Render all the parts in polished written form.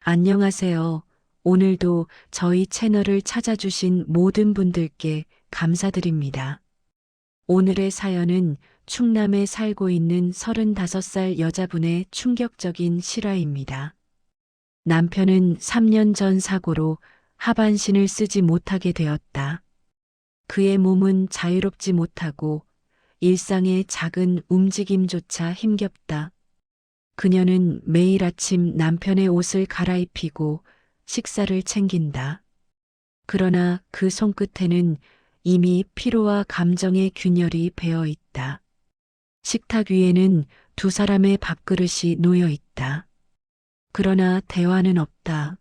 안녕하세요. 오늘도 저희 채널을 찾아주신 모든 분들께 감사드립니다. 오늘의 사연은 충남에 살고 있는 35살 여자분의 충격적인 실화입니다. 남편은 3년 전 사고로 하반신을 쓰지 못하게 되었다. 그의 몸은 자유롭지 못하고 일상의 작은 움직임조차 힘겹다. 그녀는 매일 아침 남편의 옷을 갈아입히고 식사를 챙긴다. 그러나 그 손끝에는 이미 피로와 감정의 균열이 배어 있다. 식탁 위에는 두 사람의 밥그릇이 놓여 있다. 그러나 대화는 없다.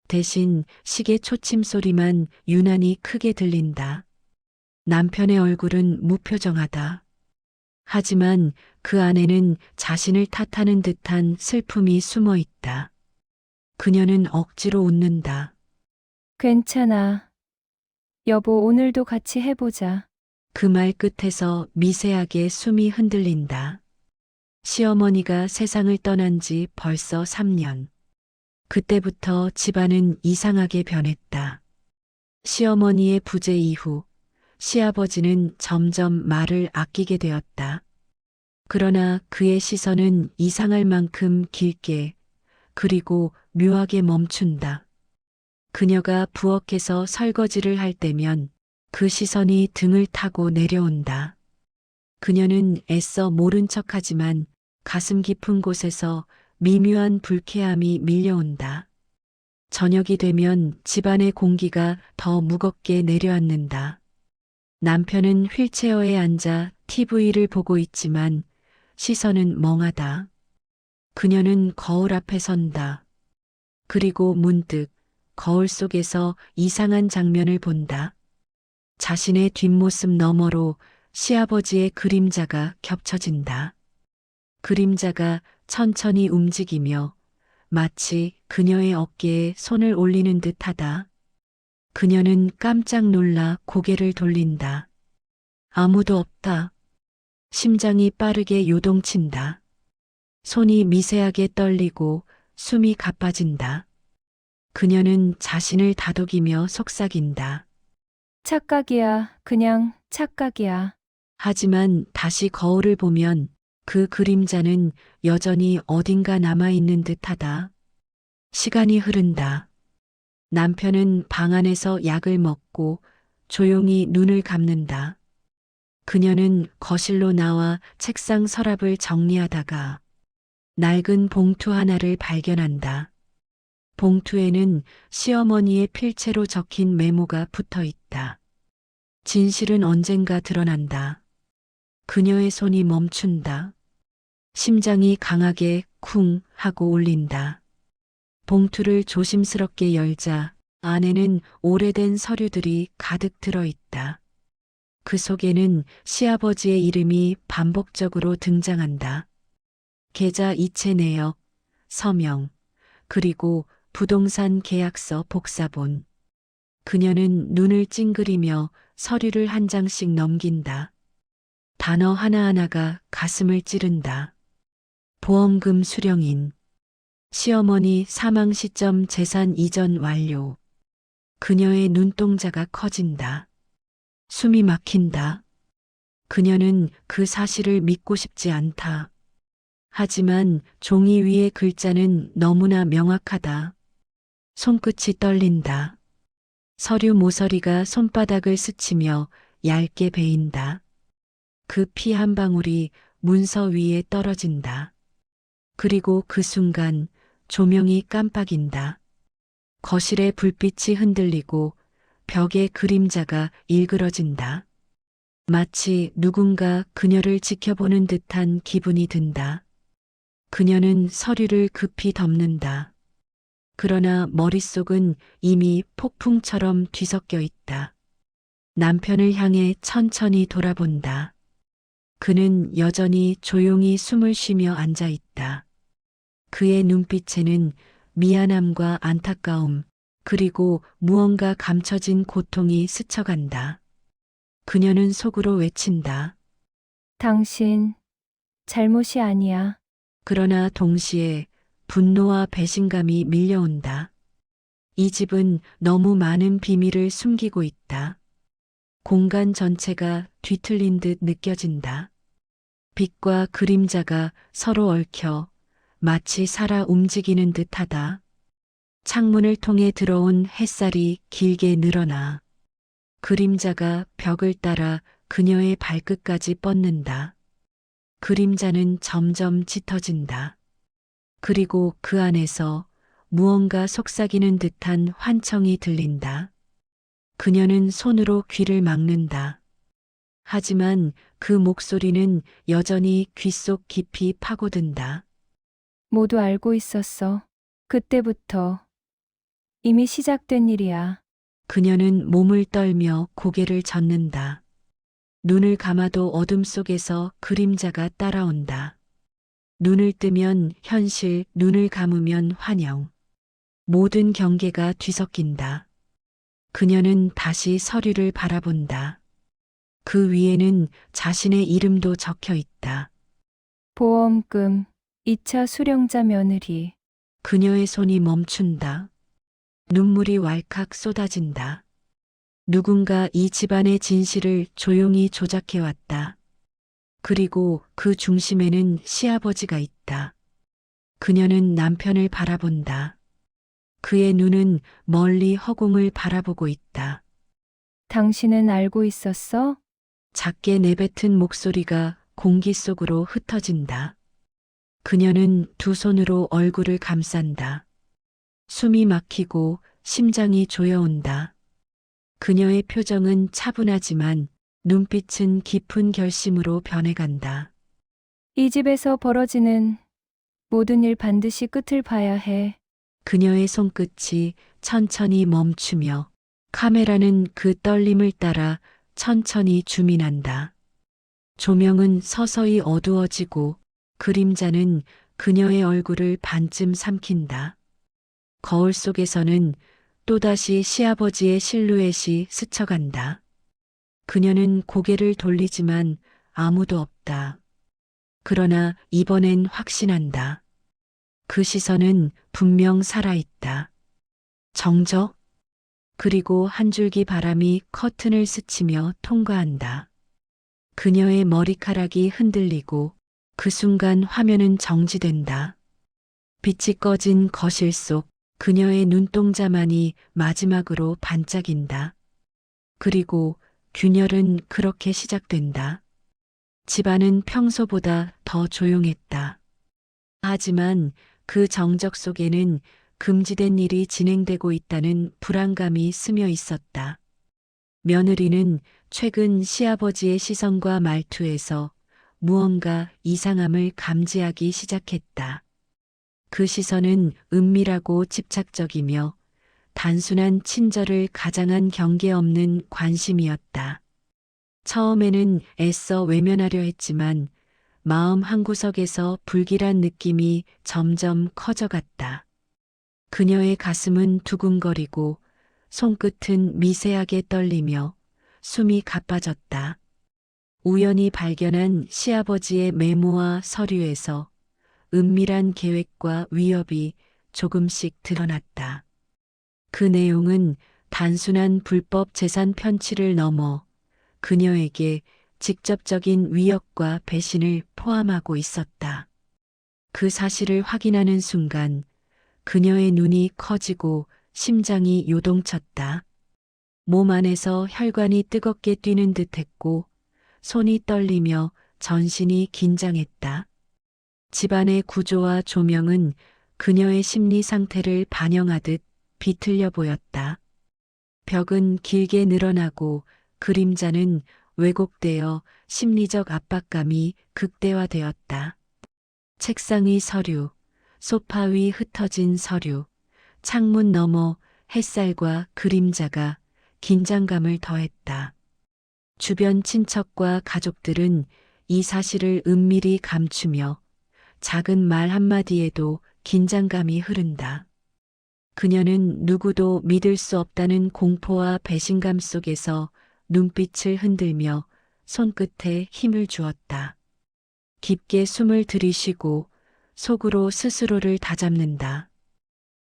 대신 시계 초침 소리만 유난히 크게 들린다. 남편의 얼굴은 무표정하다. 하지만 그 안에는 자신을 탓하는 듯한 슬픔이 숨어 있다. 그녀는 억지로 웃는다. 괜찮아. 여보, 오늘도 같이 해보자. 그 말 끝에서 미세하게 숨이 흔들린다. 시어머니가 세상을 떠난 지 벌써 3년. 그때부터 집안은 이상하게 변했다. 시어머니의 부재 이후 시아버지는 점점 말을 아끼게 되었다. 그러나 그의 시선은 이상할 만큼 길게 그리고 묘하게 멈춘다. 그녀가 부엌에서 설거지를 할 때면 그 시선이 등을 타고 내려온다. 그녀는 애써 모른 척하지만 가슴 깊은 곳에서 미묘한 불쾌함이 밀려온다. 저녁이 되면 집안의 공기가 더 무겁게 내려앉는다. 남편은 휠체어에 앉아 TV를 보고 있지만 시선은 멍하다. 그녀는 거울 앞에 선다. 그리고 문득 거울 속에서 이상한 장면을 본다. 자신의 뒷모습 너머로 시아버지의 그림자가 겹쳐진다. 그림자가 천천히 움직이며 마치 그녀의 어깨에 손을 올리는 듯하다. 그녀는 깜짝 놀라 고개를 돌린다. 아무도 없다. 심장이 빠르게 요동친다. 손이 미세하게 떨리고 숨이 가빠진다. 그녀는 자신을 다독이며 속삭인다. 착각이야. 그냥 착각이야. 하지만 다시 거울을 보면 그 그림자는 여전히 어딘가 남아있는 듯하다. 시간이 흐른다. 남편은 방 안에서 약을 먹고 조용히 눈을 감는다. 그녀는 거실로 나와 책상 서랍을 정리하다가 낡은 봉투 하나를 발견한다. 봉투에는 시어머니의 필체로 적힌 메모가 붙어 있다. 진실은 언젠가 드러난다. 그녀의 손이 멈춘다. 심장이 강하게 쿵 하고 울린다. 봉투를 조심스럽게 열자 안에는 오래된 서류들이 가득 들어 있다. 그 속에는 시아버지의 이름이 반복적으로 등장한다. 계좌 이체 내역, 서명, 그리고 부동산 계약서 복사본. 그녀는 눈을 찡그리며 서류를 한 장씩 넘긴다. 단어 하나하나가 가슴을 찌른다. 보험금 수령인, 시어머니 사망 시점 재산 이전 완료. 그녀의 눈동자가 커진다. 숨이 막힌다. 그녀는 그 사실을 믿고 싶지 않다. 하지만 종이 위의 글자는 너무나 명확하다. 손끝이 떨린다. 서류 모서리가 손바닥을 스치며 얇게 베인다. 그 피 한 방울이 문서 위에 떨어진다. 그리고 그 순간 조명이 깜빡인다. 거실의 불빛이 흔들리고 벽의 그림자가 일그러진다. 마치 누군가 그녀를 지켜보는 듯한 기분이 든다. 그녀는 서류를 급히 덮는다. 그러나 머릿속은 이미 폭풍처럼 뒤섞여 있다. 남편을 향해 천천히 돌아본다. 그는 여전히 조용히 숨을 쉬며 앉아 있다. 그의 눈빛에는 미안함과 안타까움, 그리고 무언가 감춰진 고통이 스쳐간다. 그녀는 속으로 외친다. 당신 잘못이 아니야. 그러나 동시에 분노와 배신감이 밀려온다. 이 집은 너무 많은 비밀을 숨기고 있다. 공간 전체가 뒤틀린 듯 느껴진다. 빛과 그림자가 서로 얽혀 마치 살아 움직이는 듯하다. 창문을 통해 들어온 햇살이 길게 늘어나 그림자가 벽을 따라 그녀의 발끝까지 뻗는다. 그림자는 점점 짙어진다. 그리고 그 안에서 무언가 속삭이는 듯한 환청이 들린다. 그녀는 손으로 귀를 막는다. 하지만 그 목소리는 여전히 귓속 깊이 파고든다. 모두 알고 있었어. 그때부터. 이미 시작된 일이야. 그녀는 몸을 떨며 고개를 젓는다. 눈을 감아도 어둠 속에서 그림자가 따라온다. 눈을 뜨면 현실, 눈을 감으면 환영. 모든 경계가 뒤섞인다. 그녀는 다시 서류를 바라본다. 그 위에는 자신의 이름도 적혀 있다. 보험금, 2차 수령자 며느리. 그녀의 손이 멈춘다. 눈물이 왈칵 쏟아진다. 누군가 이 집안의 진실을 조용히 조작해왔다. 그리고 그 중심에는 시아버지가 있다. 그녀는 남편을 바라본다. 그의 눈은 멀리 허공을 바라보고 있다. 당신은 알고 있었어? 작게 내뱉은 목소리가 공기 속으로 흩어진다. 그녀는 두 손으로 얼굴을 감싼다. 숨이 막히고 심장이 조여온다. 그녀의 표정은 차분하지만 눈빛은 깊은 결심으로 변해간다. 이 집에서 벌어지는 모든 일 반드시 끝을 봐야 해. 그녀의 손끝이 천천히 멈추며 카메라는 그 떨림을 따라 천천히 줌인한다. 조명은 서서히 어두워지고 그림자는 그녀의 얼굴을 반쯤 삼킨다. 거울 속에서는 또다시 시아버지의 실루엣이 스쳐간다. 그녀는 고개를 돌리지만 아무도 없다. 그러나 이번엔 확신한다. 그 시선은 분명 살아있다. 정적? 그리고 한 줄기 바람이 커튼을 스치며 통과한다. 그녀의 머리카락이 흔들리고 그 순간 화면은 정지된다. 빛이 꺼진 거실 속 그녀의 눈동자만이 마지막으로 반짝인다. 그리고 균열은 그렇게 시작된다. 집안은 평소보다 더 조용했다. 하지만 그 정적 속에는 금지된 일이 진행되고 있다는 불안감이 스며 있었다. 며느리는 최근 시아버지의 시선과 말투에서 무언가 이상함을 감지하기 시작했다. 그 시선은 은밀하고 집착적이며 단순한 친절을 가장한 경계 없는 관심이었다. 처음에는 애써 외면하려 했지만 마음 한구석에서 불길한 느낌이 점점 커져갔다. 그녀의 가슴은 두근거리고 손끝은 미세하게 떨리며 숨이 가빠졌다. 우연히 발견한 시아버지의 메모와 서류에서 은밀한 계획과 위협이 조금씩 드러났다. 그 내용은 단순한 불법 재산 편취를 넘어 그녀에게 직접적인 위협과 배신을 포함하고 있었다. 그 사실을 확인하는 순간 그녀의 눈이 커지고 심장이 요동쳤다. 몸 안에서 혈관이 뜨겁게 뛰는 듯했고 손이 떨리며 전신이 긴장했다. 집안의 구조와 조명은 그녀의 심리 상태를 반영하듯 비틀려 보였다. 벽은 길게 늘어나고 그림자는 왜곡되어 심리적 압박감이 극대화되었다. 책상 위 서류, 소파 위 흩어진 서류, 창문 너머 햇살과 그림자가 긴장감을 더했다. 주변 친척과 가족들은 이 사실을 은밀히 감추며 작은 말 한마디에도 긴장감이 흐른다. 그녀는 누구도 믿을 수 없다는 공포와 배신감 속에서 눈빛을 흔들며 손끝에 힘을 주었다. 깊게 숨을 들이쉬고 속으로 스스로를 다잡는다.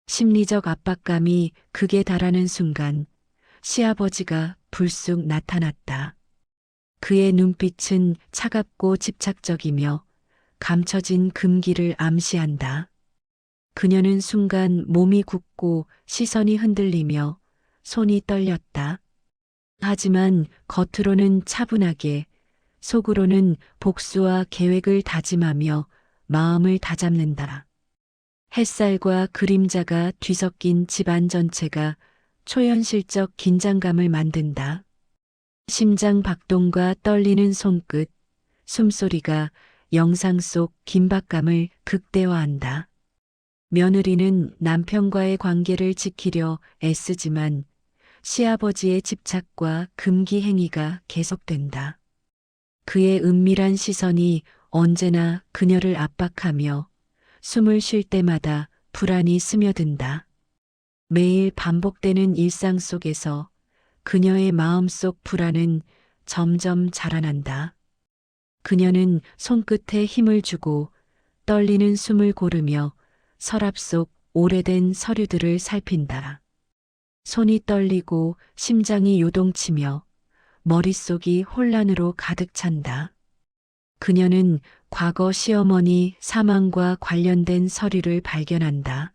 심리적 압박감이 극에 달하는 순간 시아버지가 불쑥 나타났다. 그의 눈빛은 차갑고 집착적이며 감춰진 금기를 암시한다. 그녀는 순간 몸이 굳고 시선이 흔들리며 손이 떨렸다. 하지만 겉으로는 차분하게, 속으로는 복수와 계획을 다짐하며 마음을 다잡는다. 햇살과 그림자가 뒤섞인 집안 전체가 초현실적 긴장감을 만든다. 심장 박동과 떨리는 손끝, 숨소리가 영상 속 긴박감을 극대화한다. 며느리는 남편과의 관계를 지키려 애쓰지만 시아버지의 집착과 금기 행위가 계속된다. 그의 은밀한 시선이 언제나 그녀를 압박하며 숨을 쉴 때마다 불안이 스며든다. 매일 반복되는 일상 속에서 그녀의 마음속 불안은 점점 자라난다. 그녀는 손끝에 힘을 주고 떨리는 숨을 고르며 서랍 속 오래된 서류들을 살핀다. 손이 떨리고 심장이 요동치며 머릿속이 혼란으로 가득 찬다. 그녀는 과거 시어머니 사망과 관련된 서류를 발견한다.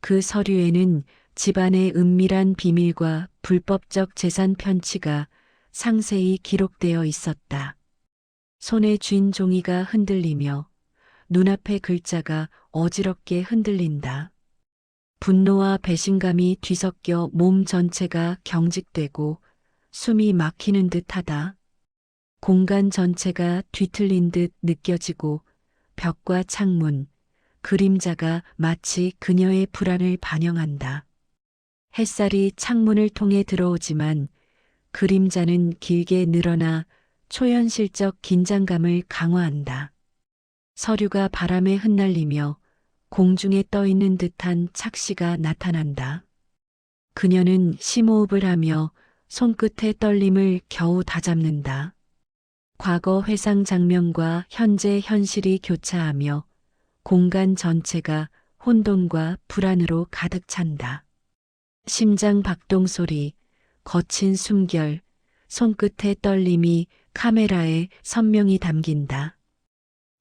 그 서류에는 집안의 은밀한 비밀과 불법적 재산 편취가 상세히 기록되어 있었다. 손에 쥔 종이가 흔들리며 눈앞의 글자가 어지럽게 흔들린다. 분노와 배신감이 뒤섞여 몸 전체가 경직되고 숨이 막히는 듯하다. 공간 전체가 뒤틀린 듯 느껴지고 벽과 창문, 그림자가 마치 그녀의 불안을 반영한다. 햇살이 창문을 통해 들어오지만 그림자는 길게 늘어나 초현실적 긴장감을 강화한다. 서류가 바람에 흩날리며 공중에 떠 있는 듯한 착시가 나타난다. 그녀는 심호흡을 하며 손끝의 떨림을 겨우 다잡는다. 과거 회상 장면과 현재 현실이 교차하며 공간 전체가 혼돈과 불안으로 가득 찬다. 심장 박동 소리, 거친 숨결, 손끝의 떨림이 카메라에 선명히 담긴다.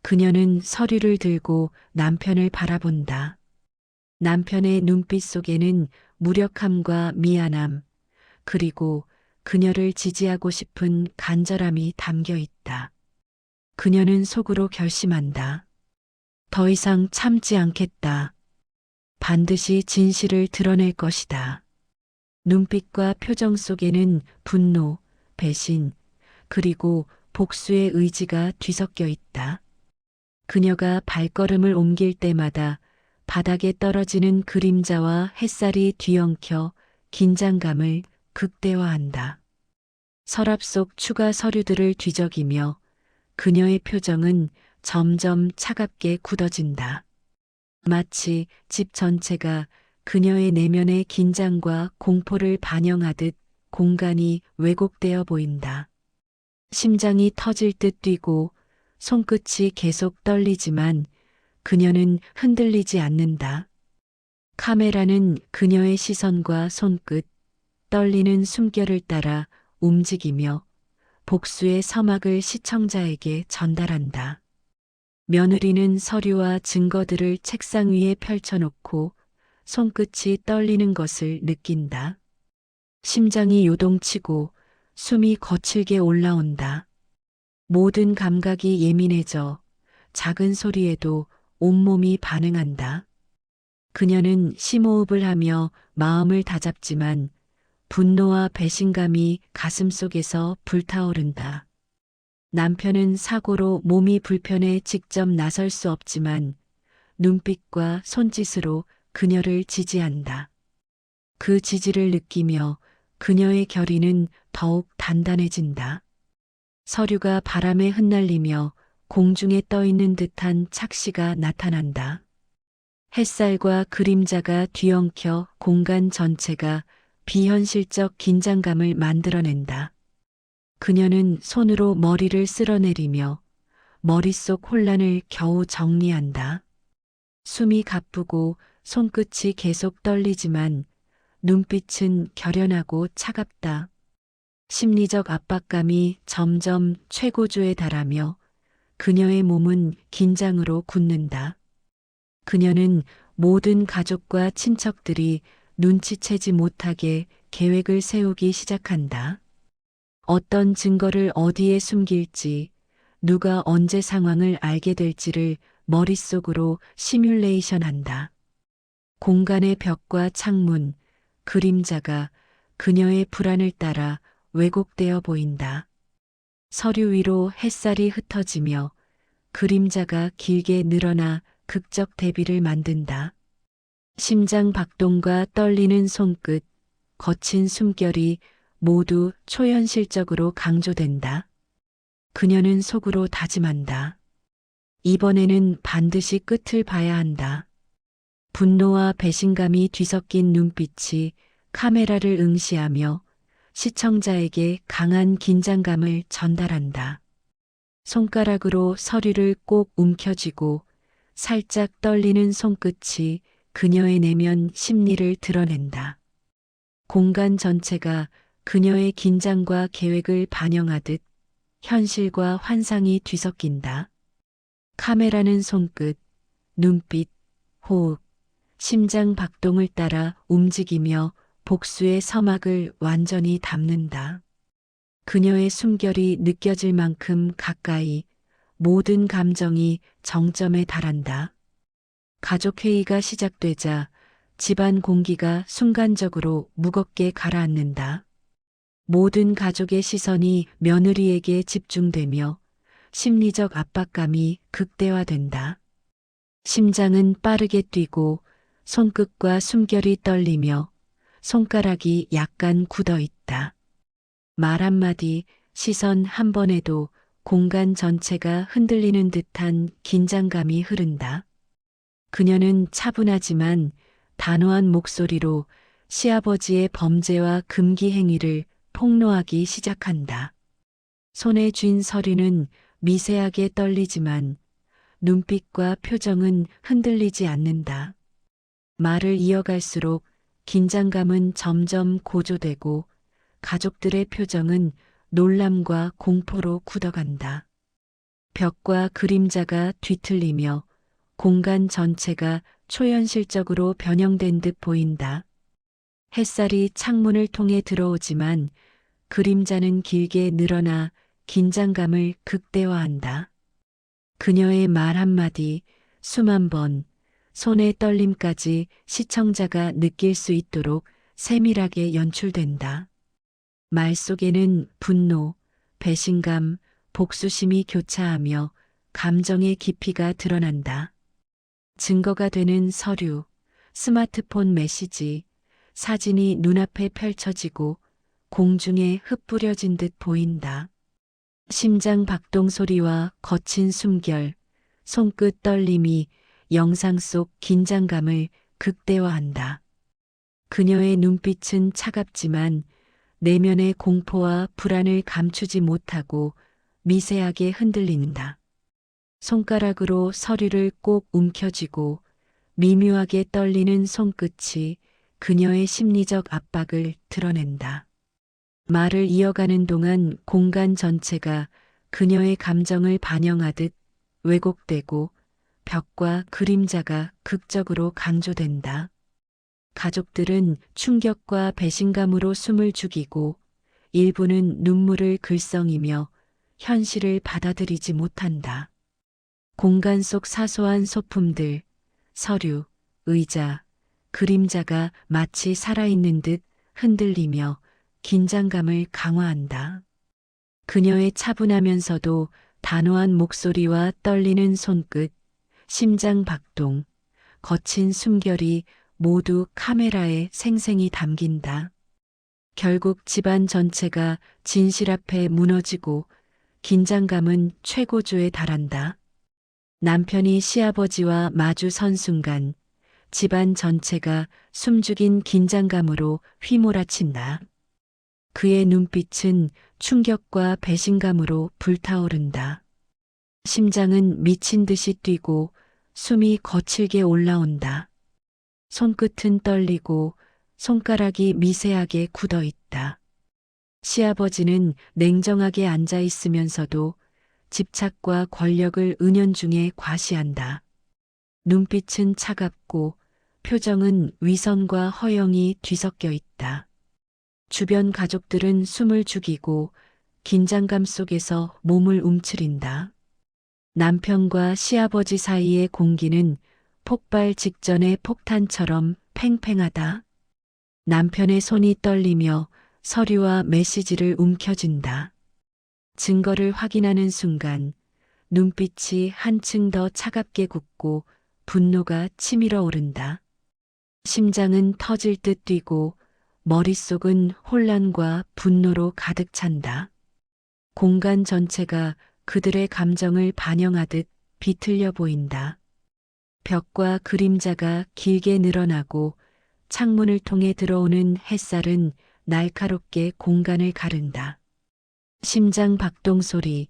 그녀는 서류를 들고 남편을 바라본다. 남편의 눈빛 속에는 무력함과 미안함, 그리고 그녀를 지지하고 싶은 간절함이 담겨 있다. 그녀는 속으로 결심한다. 더 이상 참지 않겠다. 반드시 진실을 드러낼 것이다. 눈빛과 표정 속에는 분노, 배신, 그리고 복수의 의지가 뒤섞여 있다. 그녀가 발걸음을 옮길 때마다 바닥에 떨어지는 그림자와 햇살이 뒤엉켜 긴장감을 극대화한다. 서랍 속 추가 서류들을 뒤적이며 그녀의 표정은 점점 차갑게 굳어진다. 마치 집 전체가 그녀의 내면의 긴장과 공포를 반영하듯 공간이 왜곡되어 보인다. 심장이 터질 듯 뛰고 손끝이 계속 떨리지만 그녀는 흔들리지 않는다. 카메라는 그녀의 시선과 손끝, 떨리는 숨결을 따라 움직이며 복수의 서막을 시청자에게 전달한다. 며느리는 서류와 증거들을 책상 위에 펼쳐놓고 손끝이 떨리는 것을 느낀다. 심장이 요동치고 숨이 거칠게 올라온다. 모든 감각이 예민해져 작은 소리에도 온몸이 반응한다. 그녀는 심호흡을 하며 마음을 다잡지만 분노와 배신감이 가슴속에서 불타오른다. 남편은 사고로 몸이 불편해 직접 나설 수 없지만 눈빛과 손짓으로 그녀를 지지한다. 그 지지를 느끼며 그녀의 결의는 더욱 단단해진다. 서류가 바람에 흩날리며 공중에 떠 있는 듯한 착시가 나타난다. 햇살과 그림자가 뒤엉켜 공간 전체가 비현실적 긴장감을 만들어낸다. 그녀는 손으로 머리를 쓸어내리며 머릿속 혼란을 겨우 정리한다. 숨이 가쁘고 손끝이 계속 떨리지만 눈빛은 결연하고 차갑다. 심리적 압박감이 점점 최고조에 달하며 그녀의 몸은 긴장으로 굳는다. 그녀는 모든 가족과 친척들이 눈치채지 못하게 계획을 세우기 시작한다. 어떤 증거를 어디에 숨길지, 누가 언제 상황을 알게 될지를 머릿속으로 시뮬레이션 한다. 공간의 벽과 창문, 그림자가 그녀의 불안을 따라 왜곡되어 보인다. 서류 위로 햇살이 흩어지며 그림자가 길게 늘어나 극적 대비를 만든다. 심장 박동과 떨리는 손끝, 거친 숨결이 모두 초현실적으로 강조된다. 그녀는 속으로 다짐한다. 이번에는 반드시 끝을 봐야 한다. 분노와 배신감이 뒤섞인 눈빛이 카메라를 응시하며 시청자에게 강한 긴장감을 전달한다. 손가락으로 서류를 꼭 움켜쥐고 살짝 떨리는 손끝이 그녀의 내면 심리를 드러낸다. 공간 전체가 그녀의 긴장과 계획을 반영하듯 현실과 환상이 뒤섞인다. 카메라는 손끝, 눈빛, 호흡, 심장 박동을 따라 움직이며 복수의 서막을 완전히 담는다. 그녀의 숨결이 느껴질 만큼 가까이 모든 감정이 정점에 달한다. 가족회의가 시작되자 집안 공기가 순간적으로 무겁게 가라앉는다. 모든 가족의 시선이 며느리에게 집중되며 심리적 압박감이 극대화된다. 심장은 빠르게 뛰고 손끝과 숨결이 떨리며 손가락이 약간 굳어 있다. 말 한마디, 시선 한 번에도 공간 전체가 흔들리는 듯한 긴장감이 흐른다. 그녀는 차분하지만 단호한 목소리로 시아버지의 범죄와 금기 행위를 폭로하기 시작한다. 손에 쥔 서류는 미세하게 떨리지만 눈빛과 표정은 흔들리지 않는다. 말을 이어갈수록 긴장감은 점점 고조되고 가족들의 표정은 놀람과 공포로 굳어간다. 벽과 그림자가 뒤틀리며 공간 전체가 초현실적으로 변형된 듯 보인다. 햇살이 창문을 통해 들어오지만 그림자는 길게 늘어나 긴장감을 극대화한다. 그녀의 말 한마디, 숨 한 번, 손의 떨림까지 시청자가 느낄 수 있도록 세밀하게 연출된다. 말 속에는 분노, 배신감, 복수심이 교차하며 감정의 깊이가 드러난다. 증거가 되는 서류, 스마트폰 메시지, 사진이 눈앞에 펼쳐지고 공중에 흩뿌려진 듯 보인다. 심장 박동 소리와 거친 숨결, 손끝 떨림이 영상 속 긴장감을 극대화한다. 그녀의 눈빛은 차갑지만 내면의 공포와 불안을 감추지 못하고 미세하게 흔들린다. 손가락으로 서류를 꼭 움켜쥐고 미묘하게 떨리는 손끝이 그녀의 심리적 압박을 드러낸다. 말을 이어가는 동안 공간 전체가 그녀의 감정을 반영하듯 왜곡되고 벽과 그림자가 극적으로 강조된다. 가족들은 충격과 배신감으로 숨을 죽이고 일부는 눈물을 글썽이며 현실을 받아들이지 못한다. 공간 속 사소한 소품들, 서류, 의자, 그림자가 마치 살아있는 듯 흔들리며 긴장감을 강화한다. 그녀의 차분하면서도 단호한 목소리와 떨리는 손끝, 심장 박동, 거친 숨결이 모두 카메라에 생생히 담긴다. 결국 집안 전체가 진실 앞에 무너지고 긴장감은 최고조에 달한다. 남편이 시아버지와 마주 선 순간 집안 전체가 숨죽인 긴장감으로 휘몰아친다. 그의 눈빛은 충격과 배신감으로 불타오른다. 심장은 미친 듯이 뛰고 숨이 거칠게 올라온다. 손끝은 떨리고 손가락이 미세하게 굳어 있다. 시아버지는 냉정하게 앉아 있으면서도 집착과 권력을 은연중에 과시한다. 눈빛은 차갑고 표정은 위선과 허영이 뒤섞여 있다. 주변 가족들은 숨을 죽이고 긴장감 속에서 몸을 움츠린다. 남편과 시아버지 사이의 공기는 폭발 직전의 폭탄처럼 팽팽하다. 남편의 손이 떨리며 서류와 메시지를 움켜쥔다. 증거를 확인하는 순간 눈빛이 한층 더 차갑게 굳고 분노가 치밀어 오른다. 심장은 터질 듯 뛰고 머릿속은 혼란과 분노로 가득 찬다. 공간 전체가 그들의 감정을 반영하듯 비틀려 보인다. 벽과 그림자가 길게 늘어나고 창문을 통해 들어오는 햇살은 날카롭게 공간을 가른다. 심장 박동 소리,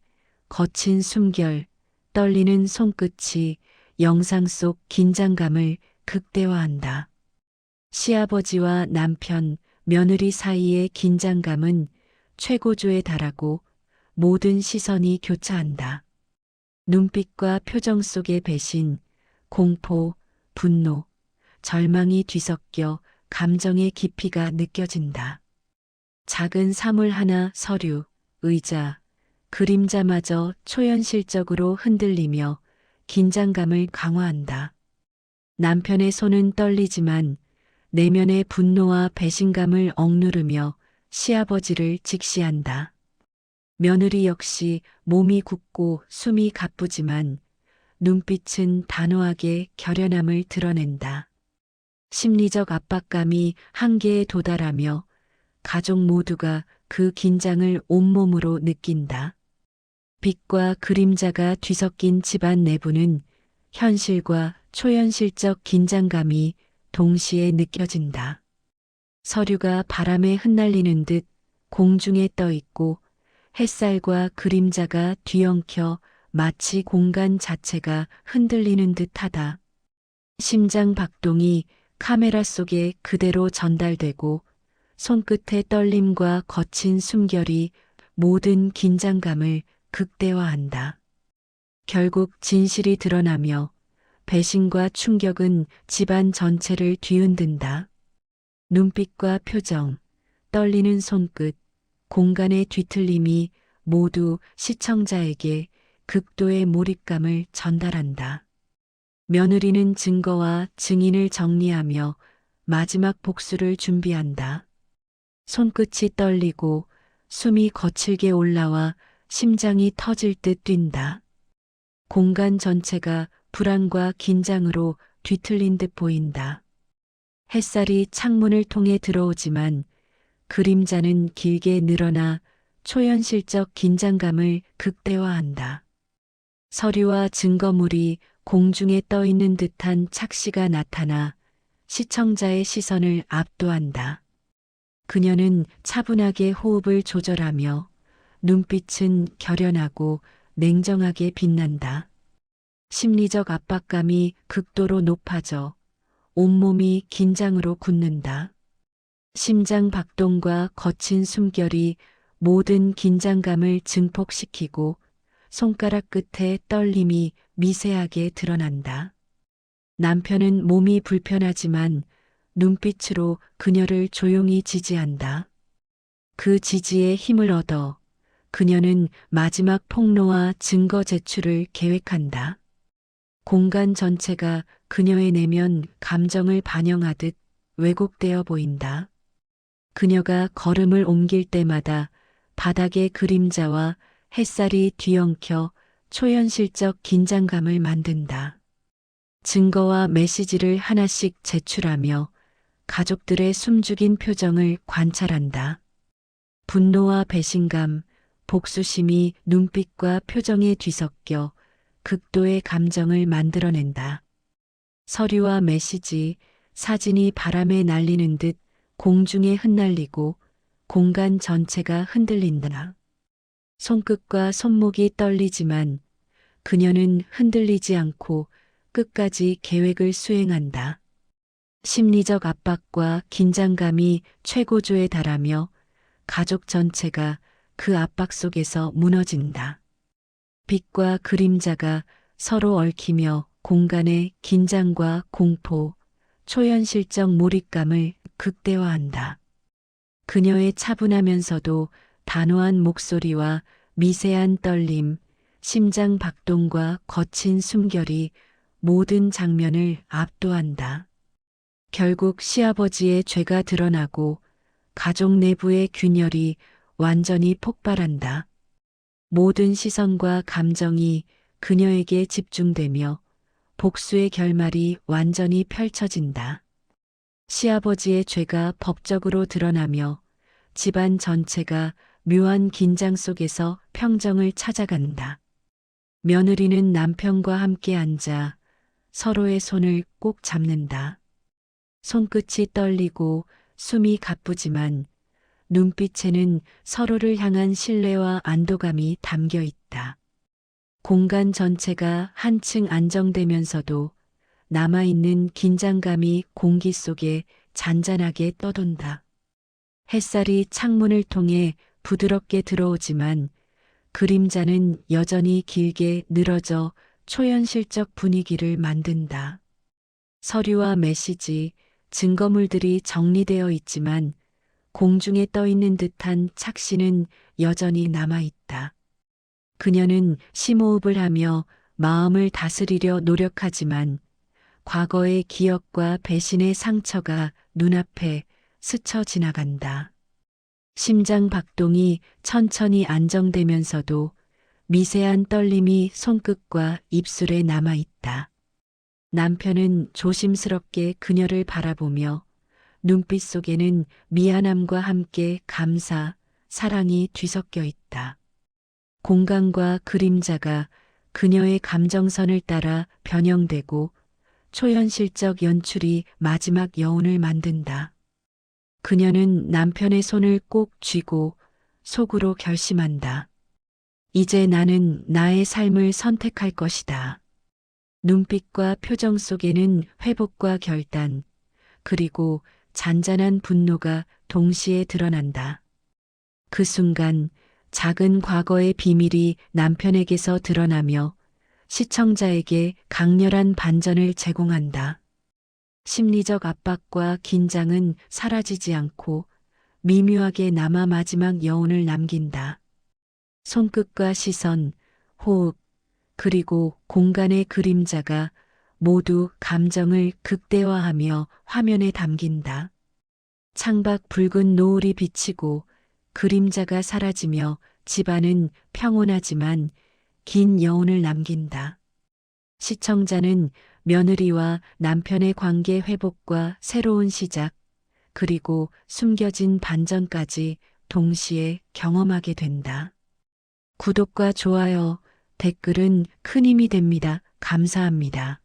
거친 숨결, 떨리는 손끝이 영상 속 긴장감을 극대화한다. 시아버지와 남편, 며느리 사이의 긴장감은 최고조에 달하고 모든 시선이 교차한다. 눈빛과 표정 속의 배신, 공포, 분노, 절망이 뒤섞여 감정의 깊이가 느껴진다. 작은 사물 하나, 서류, 의자, 그림자마저 초현실적으로 흔들리며 긴장감을 강화한다. 남편의 손은 떨리지만 내면의 분노와 배신감을 억누르며 시아버지를 직시한다. 며느리 역시 몸이 굳고 숨이 가쁘지만 눈빛은 단호하게 결연함을 드러낸다. 심리적 압박감이 한계에 도달하며 가족 모두가 그 긴장을 온몸으로 느낀다. 빛과 그림자가 뒤섞인 집안 내부는 현실과 초현실적 긴장감이 동시에 느껴진다. 서류가 바람에 흩날리는 듯 공중에 떠 있고 햇살과 그림자가 뒤엉켜 마치 공간 자체가 흔들리는 듯하다. 심장 박동이 카메라 속에 그대로 전달되고 손끝의 떨림과 거친 숨결이 모든 긴장감을 극대화한다. 결국 진실이 드러나며 배신과 충격은 집안 전체를 뒤흔든다. 눈빛과 표정, 떨리는 손끝, 공간의 뒤틀림이 모두 시청자에게 극도의 몰입감을 전달한다. 며느리는 증거와 증인을 정리하며 마지막 복수를 준비한다. 손끝이 떨리고 숨이 거칠게 올라와 심장이 터질 듯 뛴다. 공간 전체가 불안과 긴장으로 뒤틀린 듯 보인다. 햇살이 창문을 통해 들어오지만 그림자는 길게 늘어나 초현실적 긴장감을 극대화한다. 서류와 증거물이 공중에 떠 있는 듯한 착시가 나타나 시청자의 시선을 압도한다. 그녀는 차분하게 호흡을 조절하며 눈빛은 결연하고 냉정하게 빛난다. 심리적 압박감이 극도로 높아져 온몸이 긴장으로 굳는다. 심장 박동과 거친 숨결이 모든 긴장감을 증폭시키고 손가락 끝에 떨림이 미세하게 드러난다. 남편은 몸이 불편하지만 눈빛으로 그녀를 조용히 지지한다. 그 지지에 힘을 얻어 그녀는 마지막 폭로와 증거 제출을 계획한다. 공간 전체가 그녀의 내면 감정을 반영하듯 왜곡되어 보인다. 그녀가 걸음을 옮길 때마다 바닥의 그림자와 햇살이 뒤엉켜 초현실적 긴장감을 만든다. 증거와 메시지를 하나씩 제출하며 가족들의 숨죽인 표정을 관찰한다. 분노와 배신감, 복수심이 눈빛과 표정에 뒤섞여 극도의 감정을 만들어낸다. 서류와 메시지, 사진이 바람에 날리는 듯 공중에 흩날리고 공간 전체가 흔들린다. 손끝과 손목이 떨리지만 그녀는 흔들리지 않고 끝까지 계획을 수행한다. 심리적 압박과 긴장감이 최고조에 달하며 가족 전체가 그 압박 속에서 무너진다. 빛과 그림자가 서로 얽히며 공간의 긴장과 공포, 초현실적 몰입감을 극대화한다. 그녀의 차분하면서도 단호한 목소리와 미세한 떨림, 심장 박동과 거친 숨결이 모든 장면을 압도한다. 결국 시아버지의 죄가 드러나고 가족 내부의 균열이 완전히 폭발한다. 모든 시선과 감정이 그녀에게 집중되며 복수의 결말이 완전히 펼쳐진다. 시아버지의 죄가 법적으로 드러나며 집안 전체가 묘한 긴장 속에서 평정을 찾아간다. 며느리는 남편과 함께 앉아 서로의 손을 꼭 잡는다. 손끝이 떨리고 숨이 가쁘지만 눈빛에는 서로를 향한 신뢰와 안도감이 담겨 있다. 공간 전체가 한층 안정되면서도 남아있는 긴장감이 공기 속에 잔잔하게 떠돈다. 햇살이 창문을 통해 부드럽게 들어오지만 그림자는 여전히 길게 늘어져 초현실적 분위기를 만든다. 서류와 메시지, 증거물들이 정리되어 있지만 공중에 떠 있는 듯한 착시는 여전히 남아있다. 그녀는 심호흡을 하며 마음을 다스리려 노력하지만 과거의 기억과 배신의 상처가 눈앞에 스쳐 지나간다. 심장 박동이 천천히 안정되면서도 미세한 떨림이 손끝과 입술에 남아있다. 남편은 조심스럽게 그녀를 바라보며 눈빛 속에는 미안함과 함께 감사, 사랑이 뒤섞여 있다. 공간과 그림자가 그녀의 감정선을 따라 변형되고 초현실적 연출이 마지막 여운을 만든다. 그녀는 남편의 손을 꼭 쥐고 속으로 결심한다. 이제 나는 나의 삶을 선택할 것이다. 눈빛과 표정 속에는 회복과 결단, 그리고 잔잔한 분노가 동시에 드러난다. 그 순간 작은 과거의 비밀이 남편에게서 드러나며 시청자에게 강렬한 반전을 제공한다. 심리적 압박과 긴장은 사라지지 않고 미묘하게 남아 마지막 여운을 남긴다. 손끝과 시선, 호흡, 그리고 공간의 그림자가 모두 감정을 극대화하며 화면에 담긴다. 창밖 붉은 노을이 비치고 그림자가 사라지며 집안은 평온하지만 긴 여운을 남긴다. 시청자는 며느리와 남편의 관계 회복과 새로운 시작, 그리고 숨겨진 반전까지 동시에 경험하게 된다. 구독과 좋아요, 댓글은 큰 힘이 됩니다. 감사합니다.